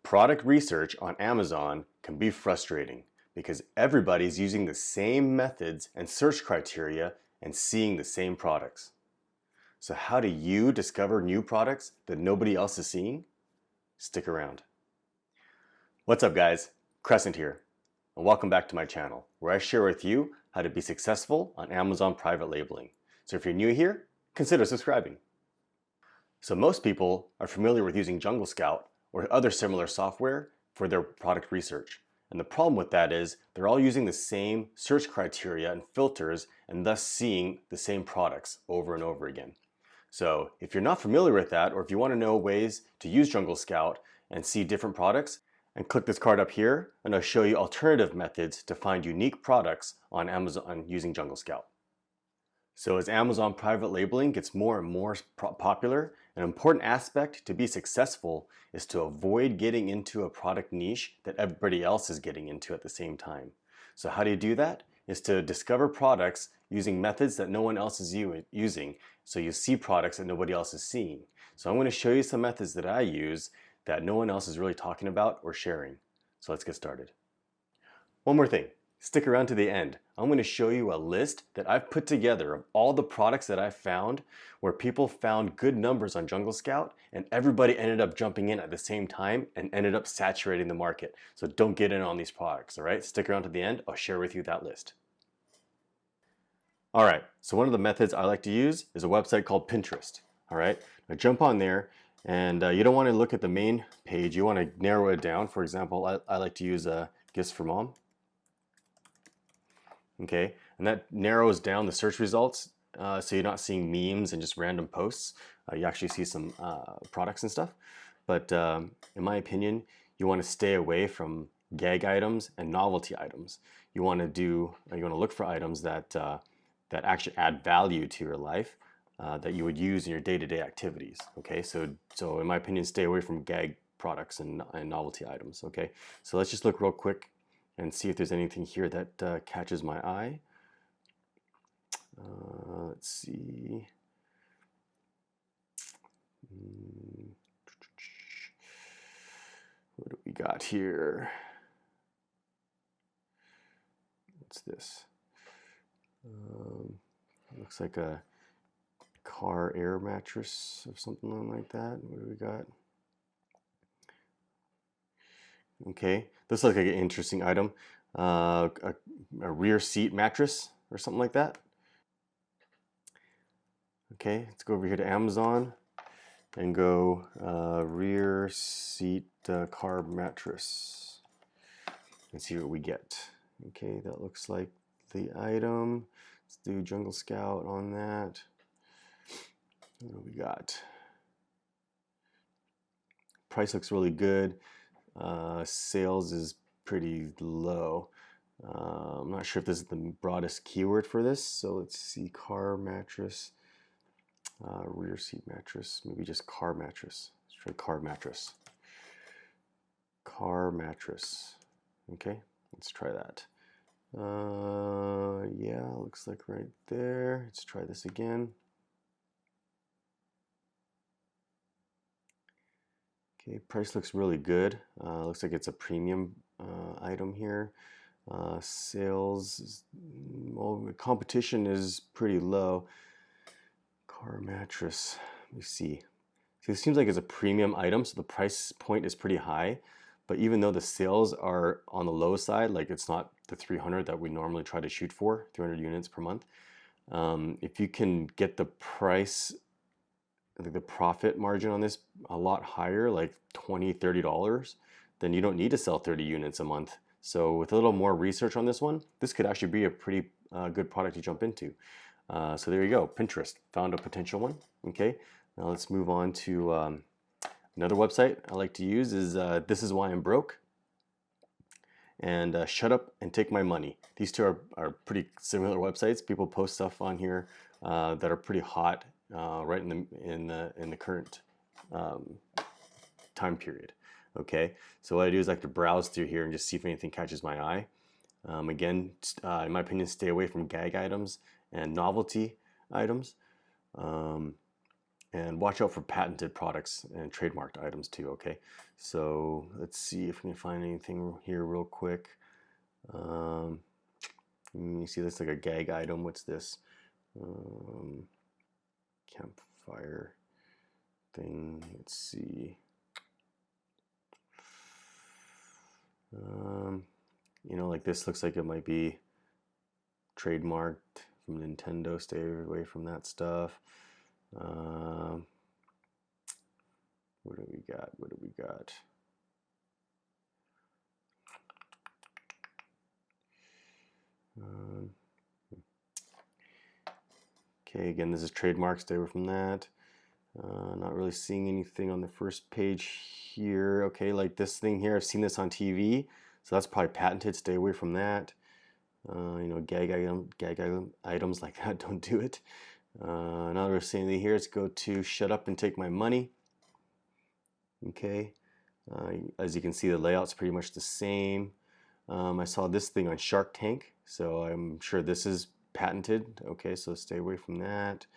Product research on Amazon can be frustrating because everybody's using the same methods and search criteria and seeing the same products. So how do you discover new products that nobody else is seeing? Stick around. What's up guys? Crescent here, and welcome back to my channel where I share with you how to be successful on Amazon private labeling. So if you're new here, consider subscribing. So most people are familiar with using Jungle Scout or other similar software for their product research. And the problem with that is they're all using the same search criteria and filters and thus seeing the same products over and over again. So if you're not familiar with that, or if you want to know ways to use Jungle Scout and see different products, and click this card up here and I'll show you alternative methods to find unique products on Amazon using Jungle Scout. So as Amazon private labeling gets more and more popular, an important aspect to be successful is to avoid getting into a product niche that everybody else is getting into at the same time. So how do you do that? Is to discover products using methods that no one else is using. So you see products that nobody else is seeing. So I'm going to show you some methods that I use that no one else is really talking about or sharing. So let's get started. One more thing. Stick around to the end. I'm going to show you a list that I've put together of all the products that I've found where people found good numbers on Jungle Scout and everybody ended up jumping in at the same time and ended up saturating the market. So don't get in on these products, all right? Stick around to the end. I'll share with you that list. All right, so one of the methods I like to use is a website called Pinterest, all right? Now jump on there and you don't want to look at the main page. You want to narrow it down. For example, I like to use Gifts for Mom. Okay, and that narrows down the search results so you're not seeing memes and just random posts. You actually see some products and stuff. But in my opinion, you want to stay away from gag items and novelty items. You want to look for items that that actually add value to your life that you would use in your day-to-day activities. Okay, so in my opinion, stay away from gag products and novelty items. Okay, so let's just look real quick and see if there's anything here that catches my eye. Let's see. What do we got here? What's this? Looks like a car air mattress or something like that. What do we got? Okay, this looks like an interesting item. A rear seat mattress or something like that. Okay, let's go over here to Amazon and go rear seat car mattress and see what we get. Okay, that looks like the item. Let's do Jungle Scout on that. What do we got? Price looks really good. Sales is pretty low. I'm not sure if this is the broadest keyword for this, so let's see. Car mattress, rear seat mattress, maybe just car mattress. Let's try car mattress. Car mattress. Okay, let's try that. Yeah, looks like right there. Let's try this again. Okay, price looks really good. Looks like it's a premium item here. Sales, well, the competition is pretty low. Car mattress, let me see. See, it seems like it's a premium item, so the price point is pretty high. But even though the sales are on the low side, like it's not the 300 that we normally try to shoot for, 300 units per month. If you can get the price, I think the profit margin on this a lot higher, like $20, $30, then you don't need to sell 30 units a month. So with a little more research on this one, this could actually be a pretty good product to jump into. So there you go, Pinterest, found a potential one. Okay, now let's move on to another website I like to use is This Is Why I'm Broke and Shut Up and Take My Money. These two are pretty similar websites. People post stuff on here that are pretty hot right in the current time period. Okay, so what I do is I like to browse through here and just see if anything catches my eye. Again, in my opinion, stay away from gag items and novelty items. And watch out for patented products and trademarked items too, okay? So let's see if we can find anything here real quick. You see this like a gag item. What's this? Campfire thing. Let's see. You know, like this looks like it might be trademarked from Nintendo. Stay away from that stuff. What do we got? What do we got? Okay, again, this is trademark. Stay away from that. Not really seeing anything on the first page here. Okay, like this thing here, I've seen this on TV, so that's probably patented. Stay away from that. You know, gag items like that, don't do it. Now we're seeing here, let's go to shut up and take my money. Okay, as you can see, the layout's pretty much the same. I saw this thing on Shark Tank, so I'm sure this is patented. Okay, so stay away from that.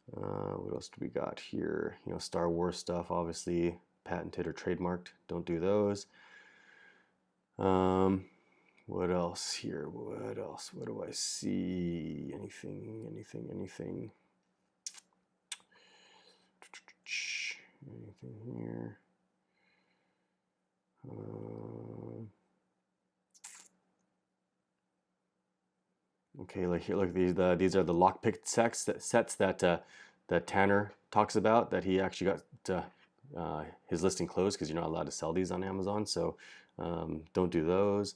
What else do we got here? You know, Star Wars stuff, obviously patented or trademarked. Don't do those. What else here? What else? What do I see? Anything? Anything here? Okay, like here, look, these are the lockpick sets that Tanner talks about, that he actually got his listing closed because you're not allowed to sell these on Amazon. So don't do those.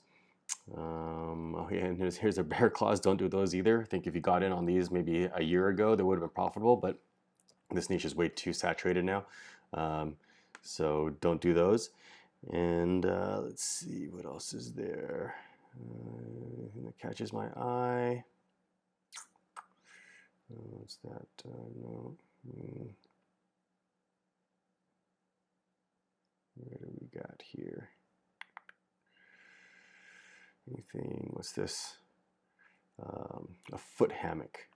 Oh yeah, and here's a bear claws. Don't do those either. I think if you got in on these maybe a year ago, they would have been profitable, but this niche is way too saturated now. So don't do those. And let's see, what else is there? That catches my eye. What's that? No. What do we got here? Anything? What's this? A foot hammock.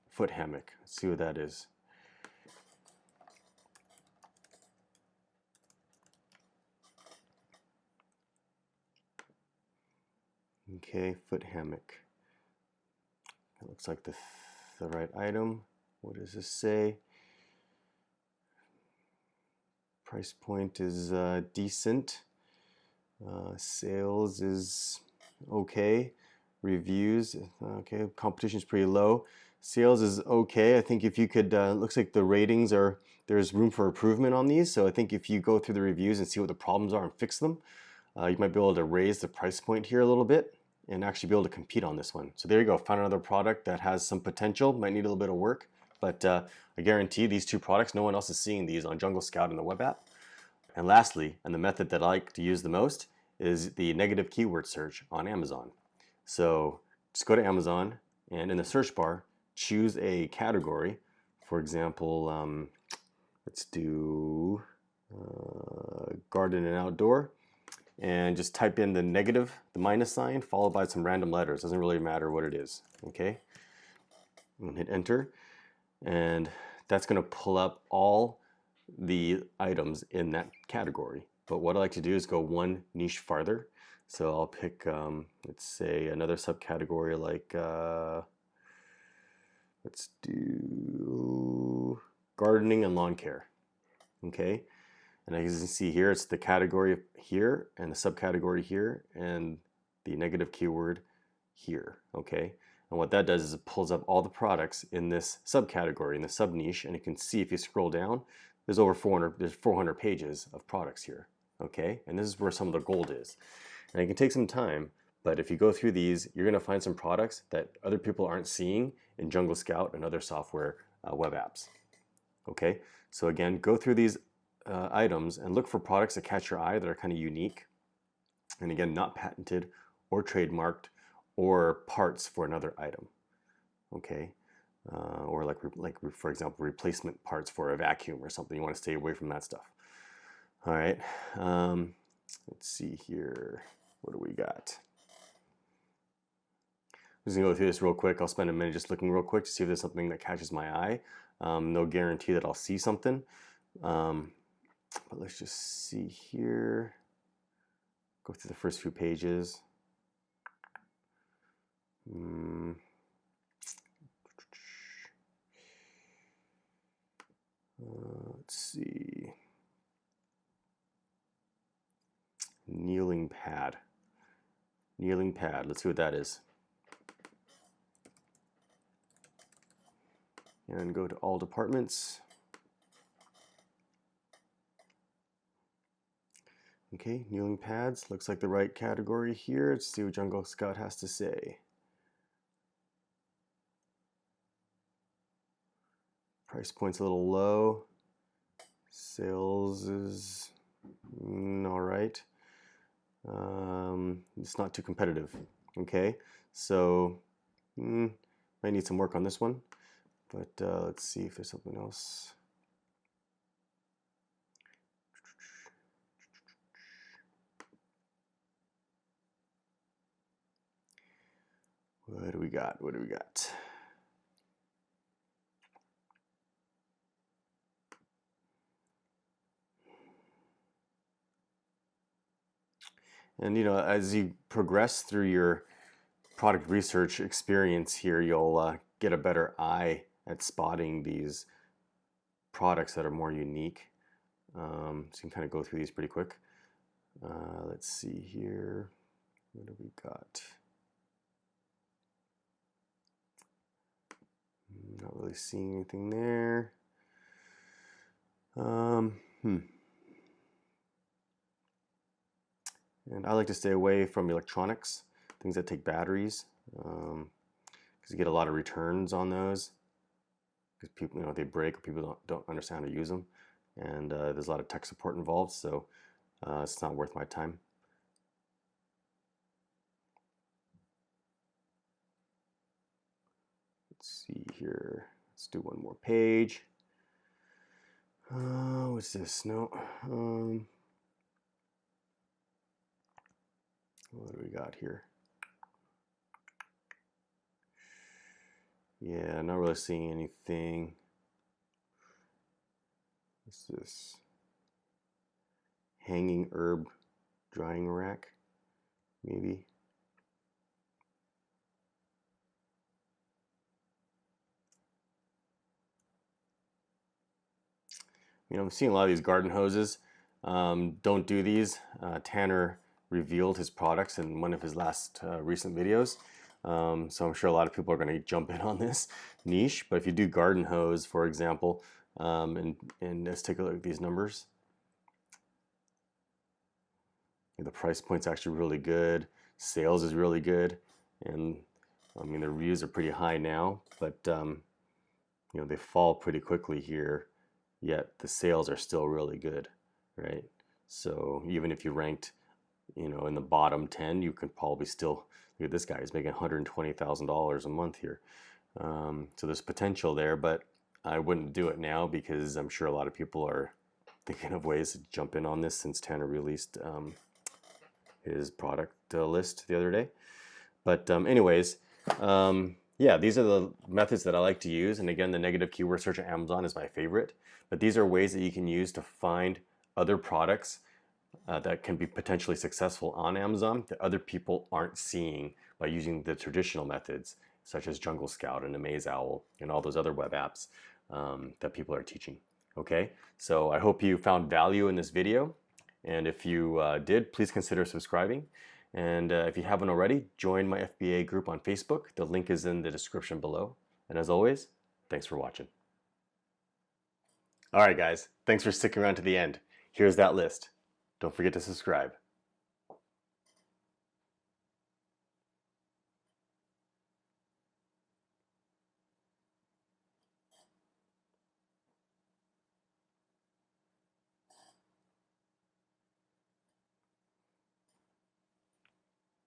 Foot hammock. Let's see what that is. Okay, foot hammock. It looks like the right item. What does this say? Price point is decent. Sales is okay. Reviews, okay. Competition is pretty low. Sales is okay. I think if you could, looks like the ratings are, there's room for improvement on these. So I think if you go through the reviews and see what the problems are and fix them, you might be able to raise the price point here a little bit and actually be able to compete on this one. So there you go. Found another product that has some potential. Might need a little bit of work, but I guarantee these two products, no one else is seeing these on Jungle Scout and the web app. And lastly, and the method that I like to use the most, is the negative keyword search on Amazon. So just go to Amazon and in the search bar, choose a category. For example, let's do garden and outdoor, and just type in the negative, the minus sign, followed by some random letters. Doesn't really matter what it is, okay? And hit enter, and that's gonna pull up all the items in that category. But what I like to do is go one niche farther. So I'll pick, let's say, another subcategory like, let's do gardening and lawn care, okay? And as you can see here, it's the category here and the subcategory here and the negative keyword here, okay? And what that does is it pulls up all the products in this subcategory, in the sub niche, and you can see if you scroll down, there's over 400 pages of products here, okay? And this is where some of the gold is. And it can take some time, but if you go through these, you're gonna find some products that other people aren't seeing in Jungle Scout and other software web apps, okay? So again, go through these items and look for products that catch your eye that are kind of unique. And again, not patented or trademarked or parts for another item, okay? Or like for example, replacement parts for a vacuum or something. You want to stay away from that stuff. All right, let's see here. What do we got? I'm just gonna go through this real quick. I'll spend a minute just looking real quick to see if there's something that catches my eye. No guarantee that I'll see something. But let's just see here. Go through the first few pages. Let's see. Kneeling pad. Kneeling pad. Let's see what that is. And go to all departments. Okay, kneeling pads. Looks like the right category here. Let's see what Jungle Scout has to say. Price point's a little low. Sales is all right. It's not too competitive. Okay, so might need some work on this one, but let's see if there's something else. What do we got? What do we got? And you know, as you progress through your product research experience here, you'll get a better eye at spotting these products that are more unique. So you can kind of go through these pretty quick. Let's see here. What do we got? Not really seeing anything there. And I like to stay away from electronics, things that take batteries, because you get a lot of returns on those. Because people, you know, they break or people don't understand how to use them, and there's a lot of tech support involved, so it's not worth my time. Let's see here. Let's do one more page. What's this? No. What do we got here? Yeah, not really seeing anything. What's this? Hanging herb drying rack, maybe. You know, I'm seeing a lot of these garden hoses. Don't do these. Tanner revealed his products in one of his last recent videos. So I'm sure a lot of people are going to jump in on this niche. But if you do garden hose, for example, and let's take a look at these numbers. The price point's actually really good. Sales is really good. And I mean, the reviews are pretty high now, but you know, they fall pretty quickly here, yet the sales are still really good, right? So even if you ranked, you know, in the bottom 10, you could probably still, look at this guy, he's making $120,000 a month here. So there's potential there, but I wouldn't do it now because I'm sure a lot of people are thinking of ways to jump in on this since Tanner released his product list the other day. But anyways, yeah, these are the methods that I like to use. And again, the negative keyword search on Amazon is my favorite. But these are ways that you can use to find other products that can be potentially successful on Amazon that other people aren't seeing by using the traditional methods, such as Jungle Scout and Amaze Owl and all those other web apps that people are teaching. Okay, so I hope you found value in this video. And if you did, please consider subscribing. And if you haven't already, join my FBA group on Facebook. The link is in the description below. And as always, thanks for watching. All right, guys, thanks for sticking around to the end. Here's that list. Don't forget to subscribe.